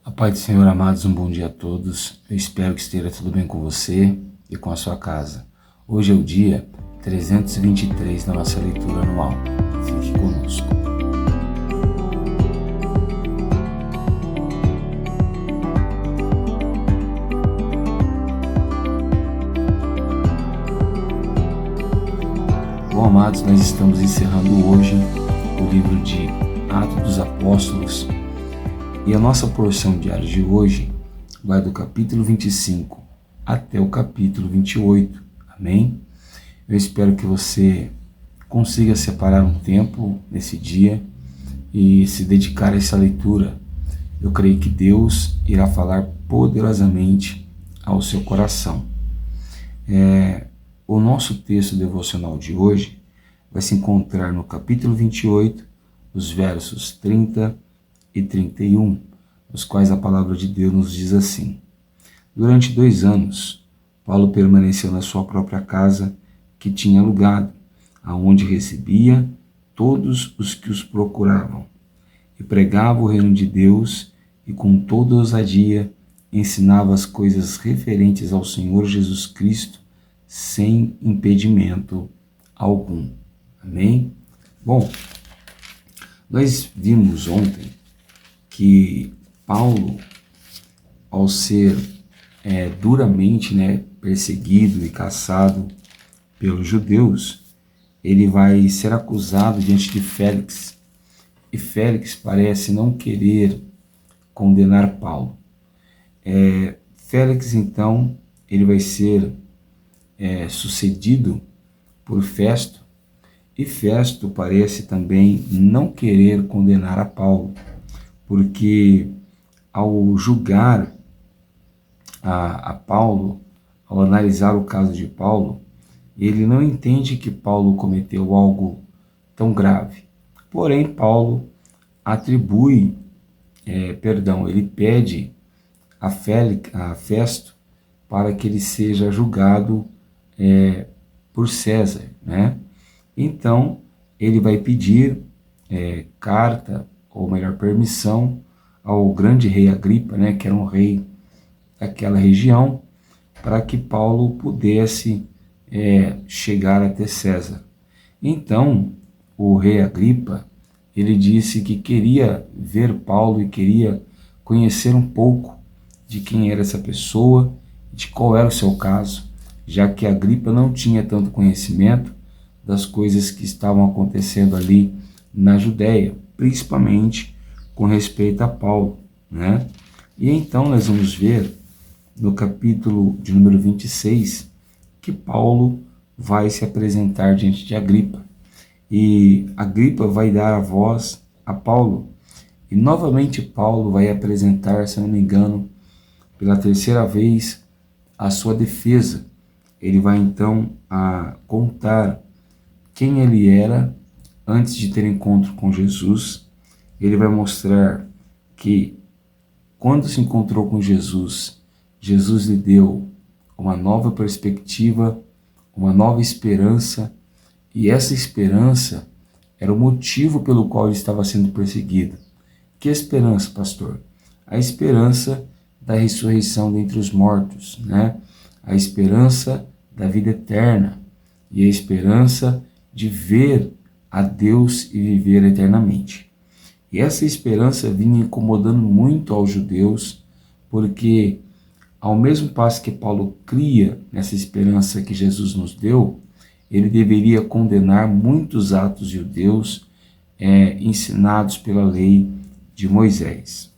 A paz do Senhor, amados, um bom dia a todos. Eu espero que esteja tudo bem com você e com a sua casa. Hoje é o dia 323 da nossa leitura anual. Fique conosco. Bom, amados, nós estamos encerrando hoje o livro de Atos dos Apóstolos. E a nossa porção diária de hoje vai do capítulo 25 até o capítulo 28, amém? Eu espero que você consiga separar um tempo nesse dia e se dedicar a essa leitura. Eu creio que Deus irá falar poderosamente ao seu coração. O nosso texto devocional de hoje vai se encontrar no capítulo 28, os versos 30 e 31, nos quais a palavra de Deus nos diz assim: Durante 2 anos, Paulo permaneceu na sua própria casa que tinha alugado, aonde recebia todos os que os procuravam, e pregava o reino de Deus e com toda ousadia ensinava as coisas referentes ao Senhor Jesus Cristo sem impedimento algum. Amém? Bom, nós vimos ontem que Paulo, ao ser duramente perseguido e caçado pelos judeus, ele vai ser acusado diante de Félix. E Félix parece não querer condenar Paulo. Félix, então, ele vai ser sucedido por Festo, e Festo parece também não querer condenar a Paulo, porque ao julgar a Paulo, ao analisar o caso de Paulo, ele não entende que Paulo cometeu algo tão grave. Porém, Paulo ele pede a Festo para que ele seja julgado por César, né? Então, ele vai pedir carta, ou melhor, permissão ao grande rei Agripa, que era um rei daquela região, para que Paulo pudesse chegar até César. Então, o rei Agripa, ele disse que queria ver Paulo e queria conhecer um pouco de quem era essa pessoa, de qual era o seu caso, já que Agripa não tinha tanto conhecimento das coisas que estavam acontecendo ali na Judéia, principalmente com respeito a Paulo, né? E então nós vamos ver no capítulo de número 26 que Paulo vai se apresentar diante de Agripa. E Agripa vai dar a voz a Paulo. E novamente Paulo vai apresentar, se não me engano, pela 3ª vez, a sua defesa. Ele vai então contar quem ele era antes de ter encontro com Jesus. Ele vai mostrar que quando se encontrou com Jesus, Jesus lhe deu uma nova perspectiva, uma nova esperança, e essa esperança era o motivo pelo qual ele estava sendo perseguido. Que esperança, pastor? A esperança da ressurreição dentre os mortos, A esperança da vida eterna e a esperança de ver a Deus e viver eternamente. E essa esperança vinha incomodando muito aos judeus, porque ao mesmo passo que Paulo cria nessa esperança que Jesus nos deu, ele deveria condenar muitos atos judeus ensinados pela lei de Moisés,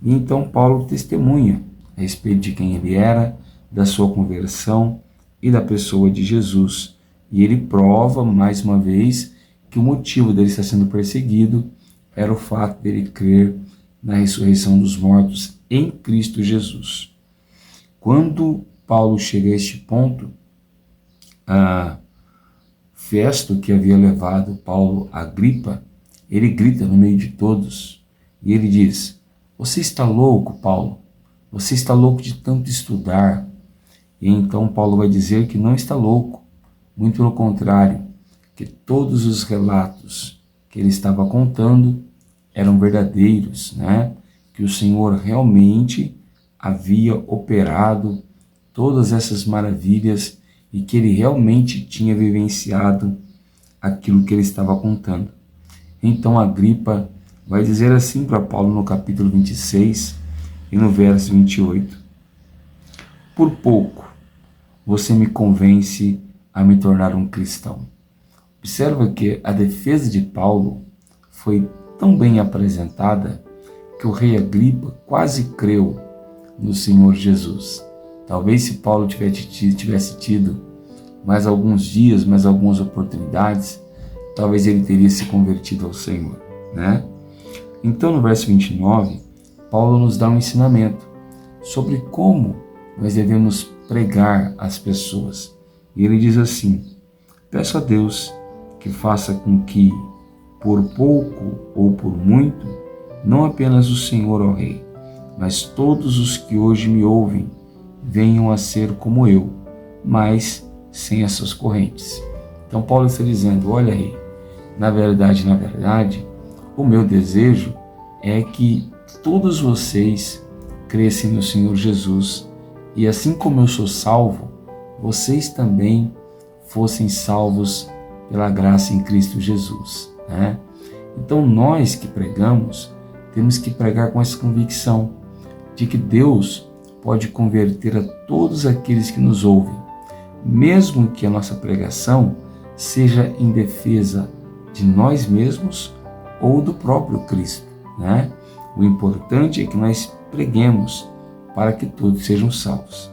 E então Paulo testemunha a respeito de quem ele era, da sua conversão e da pessoa de Jesus. E ele prova, mais uma vez, que o motivo dele estar sendo perseguido era o fato dele crer na ressurreição dos mortos em Cristo Jesus. Quando Paulo chega a este ponto, Festo, que havia levado Paulo a Agripa, ele grita no meio de todos, e ele diz: Você está louco, Paulo? Você está louco de tanto estudar? E então Paulo vai dizer que não está louco, muito pelo contrário, que todos os relatos que ele estava contando eram verdadeiros, que o Senhor realmente havia operado todas essas maravilhas e que ele realmente tinha vivenciado aquilo que ele estava contando. Então Agripa vai dizer assim para Paulo no capítulo 26 e no verso 28: por pouco você me convence a me tornar um cristão. Observa que a defesa de Paulo foi tão bem apresentada que o rei Agripa quase creu no Senhor Jesus. Talvez se Paulo tivesse tido mais alguns dias, mais algumas oportunidades, talvez ele teria se convertido ao Senhor, né? Então, no verso 29, Paulo nos dá um ensinamento sobre como nós devemos pregar às pessoas. E ele diz assim: peço a Deus que faça com que, por pouco ou por muito, não apenas o Senhor, ó Rei, mas todos os que hoje me ouvem venham a ser como eu, mas sem essas correntes. Então Paulo está dizendo: olha, Rei, na verdade, o meu desejo é que todos vocês crescem no Senhor Jesus, e assim como eu sou salvo, vocês também fossem salvos pela graça em Cristo Jesus, né? Então nós que pregamos, temos que pregar com essa convicção de que Deus pode converter a todos aqueles que nos ouvem, mesmo que a nossa pregação seja em defesa de nós mesmos ou do próprio Cristo, né? O importante é que nós preguemos para que todos sejam salvos.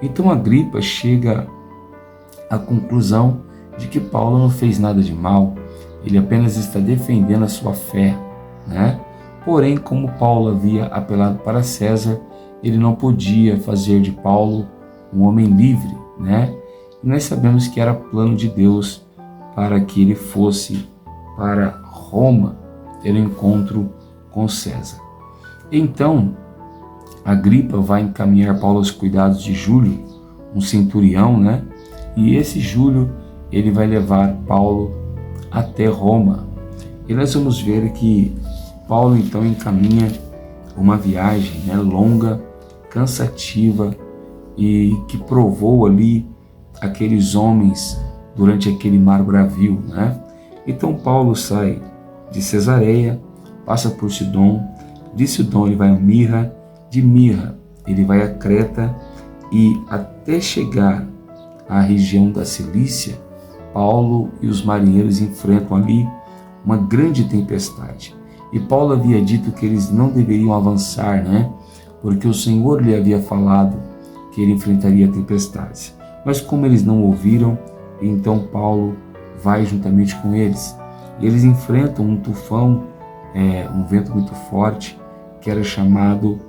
Então Agripa chega à conclusão de que Paulo não fez nada de mal, ele apenas está defendendo a sua fé, né? Porém, como Paulo havia apelado para César, ele não podia fazer de Paulo um homem livre, né? E nós sabemos que era plano de Deus para que ele fosse para Roma ter um encontro com César. Então, Agripa vai encaminhar Paulo aos cuidados de Júlio, um centurião, né? E esse Júlio, ele vai levar Paulo até Roma. E nós vamos ver que Paulo então encaminha uma viagem, né, longa, cansativa, e que provou ali aqueles homens durante aquele mar bravio, né? Então Paulo sai de Cesareia, passa por Sidom, de Sidom ele vai a Mirra, de Mirra ele vai a Creta, e até chegar à região da Cilícia, Paulo e os marinheiros enfrentam ali uma grande tempestade. E Paulo havia dito que eles não deveriam avançar, né? Porque o Senhor lhe havia falado que ele enfrentaria tempestades. Mas como eles não ouviram, então Paulo vai juntamente com eles. E eles enfrentam um tufão, um vento muito forte, que era chamado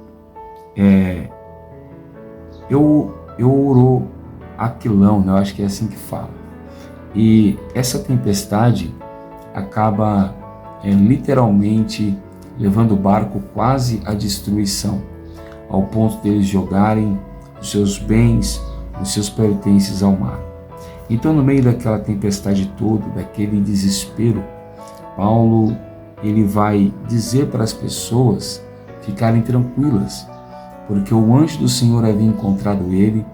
Euroaquilão, né? Eu acho que é assim que fala. E essa tempestade acaba literalmente levando o barco quase à destruição, ao ponto deles jogarem os seus bens, os seus pertences ao mar. Então, no meio daquela tempestade toda, daquele desespero, Paulo ele vai dizer para as pessoas ficarem tranquilas, porque o anjo do Senhor havia encontrado ele,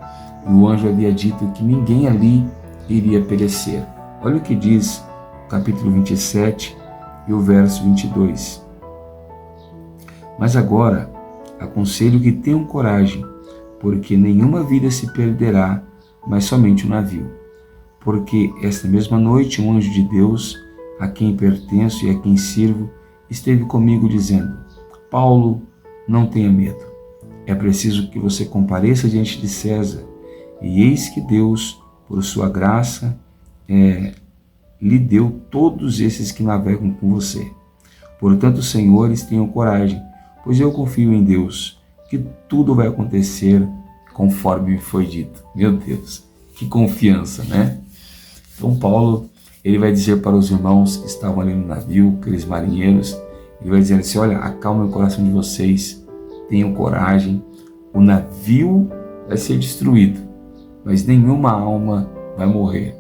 e o anjo havia dito que ninguém ali iria perecer. Olha o que diz o capítulo 27 e o verso 22. Mas agora aconselho que tenham coragem, porque nenhuma vida se perderá, mas somente o navio. Porque esta mesma noite um anjo de Deus, a quem pertenço e a quem sirvo, esteve comigo dizendo: Paulo, não tenha medo. É preciso que você compareça diante de César, e eis que Deus, por sua graça, lhe deu todos esses que navegam com você. Portanto, senhores, tenham coragem, pois eu confio em Deus, que tudo vai acontecer conforme me foi dito. Meu Deus, que confiança, né? Então Paulo, ele vai dizer para os irmãos que estavam ali no navio, aqueles marinheiros, ele vai dizer assim: olha, acalmem o coração de vocês, tenham coragem, o navio vai ser destruído, mas nenhuma alma vai morrer,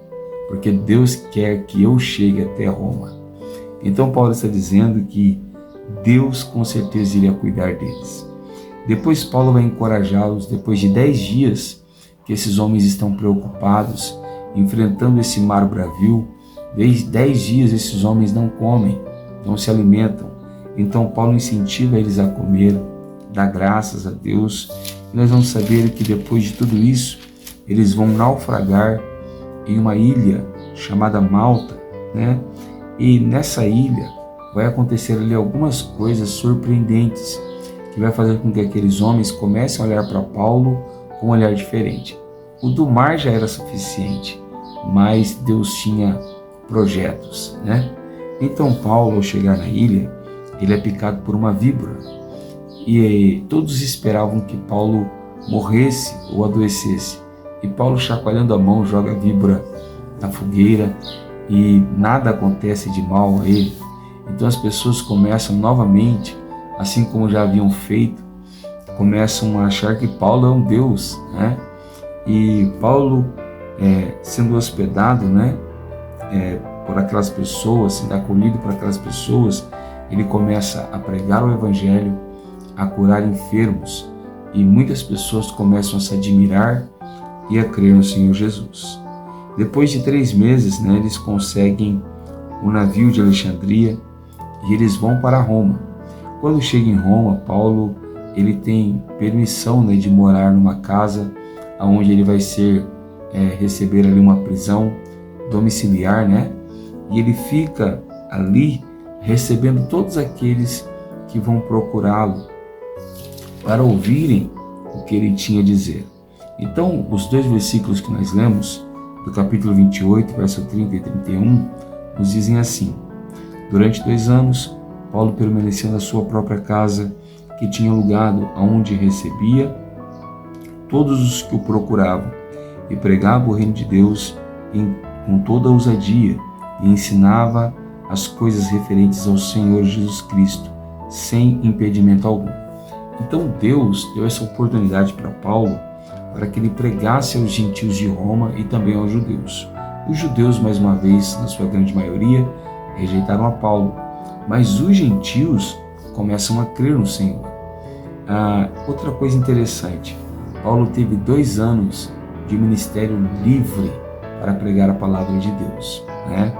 porque Deus quer que eu chegue até Roma. Então Paulo está dizendo que Deus com certeza iria cuidar deles. Depois Paulo vai encorajá-los, depois de 10 dias que esses homens estão preocupados, enfrentando esse mar bravio. 10 dias esses homens não comem, não se alimentam. Então Paulo incentiva eles a comer, dá graças a Deus. E nós vamos saber que depois de tudo isso, eles vão naufragar em uma ilha chamada Malta, né? E nessa ilha vai acontecer ali algumas coisas surpreendentes que vai fazer com que aqueles homens comecem a olhar para Paulo com um olhar diferente. O do mar já era suficiente, mas Deus tinha projetos, né? Então Paulo, ao chegar na ilha, ele é picado por uma víbora e todos esperavam que Paulo morresse ou adoecesse. E Paulo, chacoalhando a mão, joga a víbora na fogueira e nada acontece de mal a ele. Então as pessoas começam novamente, assim como já haviam feito, começam a achar que Paulo é um Deus, né? E Paulo, sendo hospedado, né, por aquelas pessoas, sendo acolhido por aquelas pessoas, ele começa a pregar o Evangelho, a curar enfermos, e muitas pessoas começam a se admirar e a crer no Senhor Jesus. Depois de 3 meses, né, eles conseguem o navio de Alexandria e eles vão para Roma. Quando chega em Roma, Paulo ele tem permissão, né, de morar numa casa onde ele vai receber ali uma prisão domiciliar, né? E ele fica ali recebendo todos aqueles que vão procurá-lo para ouvirem o que ele tinha a dizer. Então, os 2 versículos que nós lemos, do capítulo 28, verso 30 e 31, nos dizem assim: Durante 2 anos, Paulo permaneceu na sua própria casa, que tinha alugado, aonde recebia todos os que o procuravam, e pregava o reino de Deus com toda a ousadia, e ensinava as coisas referentes ao Senhor Jesus Cristo, sem impedimento algum. Então Deus deu essa oportunidade para Paulo, para que ele pregasse aos gentios de Roma e também aos judeus. Os judeus, mais uma vez, na sua grande maioria, rejeitaram a Paulo, mas os gentios começam a crer no Senhor. Outra coisa interessante, Paulo teve 2 anos de ministério livre para pregar a palavra de Deus, né?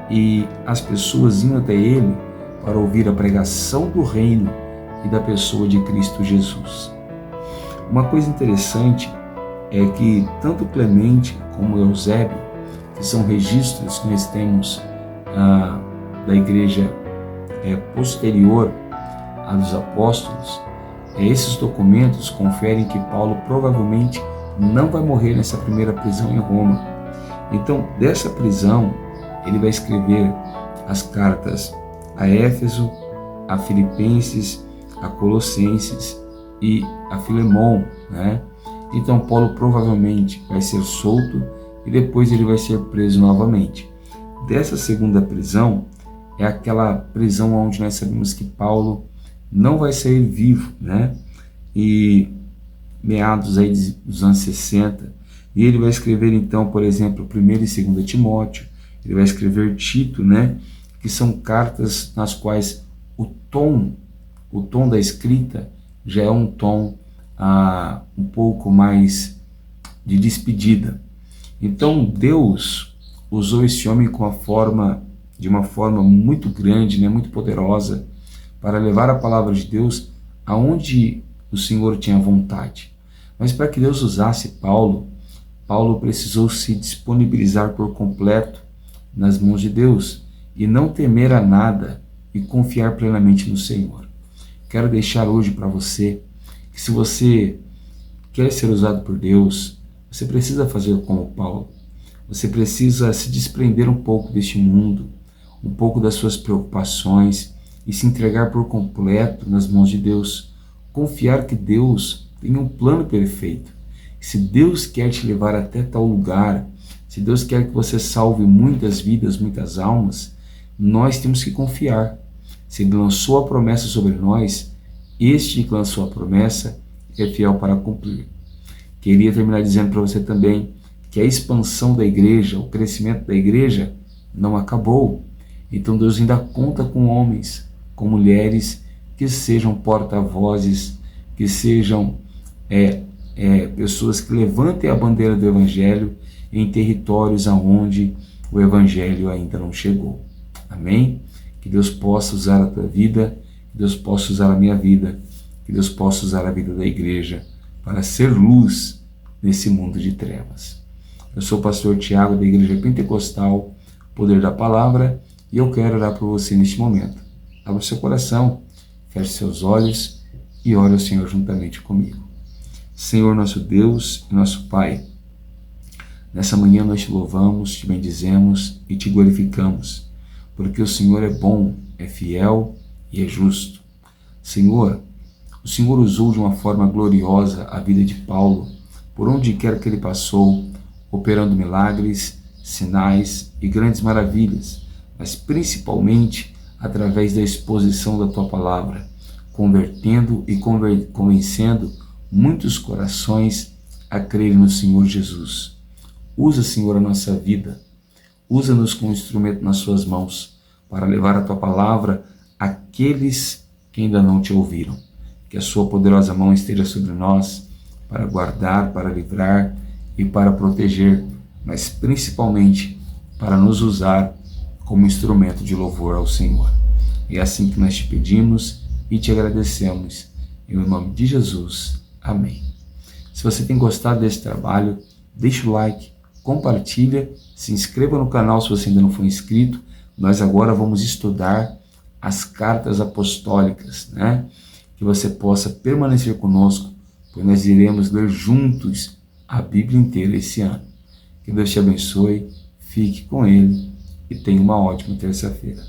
E as pessoas iam até ele para ouvir a pregação do reino e da pessoa de Cristo Jesus. Uma coisa interessante é que tanto Clemente como Eusébio, que são registros que nós temos da igreja posterior à dos apóstolos, esses documentos conferem que Paulo provavelmente não vai morrer nessa primeira prisão em Roma. Então, dessa prisão, ele vai escrever as cartas a Éfeso, a Filipenses, a Colossenses e a Filemão, né? Então, Paulo provavelmente vai ser solto e depois ele vai ser preso novamente. Dessa segunda prisão, é aquela prisão onde nós sabemos que Paulo não vai sair vivo, né? E meados aí dos anos 60, e ele vai escrever então, por exemplo, 1º e 2º Timóteo, ele vai escrever Tito, né? Que são cartas nas quais o tom da escrita já é um tom um pouco mais de despedida. Então Deus usou esse homem de uma forma muito grande, né? Muito poderosa, para levar a palavra de Deus aonde o Senhor tinha vontade. Mas para que Deus usasse Paulo precisou se disponibilizar por completo nas mãos de Deus e não temer a nada e confiar plenamente no Senhor. Quero deixar hoje para você que se você quer ser usado por Deus, você precisa fazer como Paulo. Você precisa se desprender um pouco deste mundo, um pouco das suas preocupações e se entregar por completo nas mãos de Deus. Confiar que Deus tem um plano perfeito. Se Deus quer te levar até tal lugar, se Deus quer que você salve muitas vidas, muitas almas, nós temos que confiar. Se Ele lançou a promessa sobre nós, este que lançou a promessa é fiel para cumprir. Queria terminar dizendo para você também que a expansão da igreja, o crescimento da igreja não acabou. Então Deus ainda conta com homens, com mulheres que sejam porta-vozes, que sejam pessoas que levantem a bandeira do Evangelho em territórios aonde o Evangelho ainda não chegou. Amém? Que Deus possa usar a tua vida, que Deus possa usar a minha vida, que Deus possa usar a vida da igreja para ser luz nesse mundo de trevas. Eu sou o pastor Tiago da Igreja Pentecostal, Poder da Palavra, e eu quero orar por você neste momento. Abra o seu coração, feche seus olhos e ore ao Senhor juntamente comigo. Senhor, nosso Deus e nosso Pai, nessa manhã nós te louvamos, te bendizemos e te glorificamos, porque o Senhor é bom, é fiel e é justo. Senhor, o Senhor usou de uma forma gloriosa a vida de Paulo, por onde quer que ele passou, operando milagres, sinais e grandes maravilhas, mas principalmente através da exposição da tua palavra, convertendo e convencendo muitos corações a crerem no Senhor Jesus. Usa, Senhor, a nossa vida, usa-nos como instrumento nas suas mãos, para levar a tua palavra àqueles que ainda não te ouviram. Que a sua poderosa mão esteja sobre nós, para guardar, para livrar e para proteger, mas principalmente para nos usar como instrumento de louvor ao Senhor. É assim que nós te pedimos e te agradecemos. Em nome de Jesus. Amém. Se você tem gostado desse trabalho, deixa o like, compartilha, se inscreva no canal se você ainda não for inscrito. Nós agora vamos estudar as cartas apostólicas, né? Que você possa permanecer conosco, pois nós iremos ler juntos a Bíblia inteira esse ano. Que Deus te abençoe, fique com Ele e tenha uma ótima terça-feira.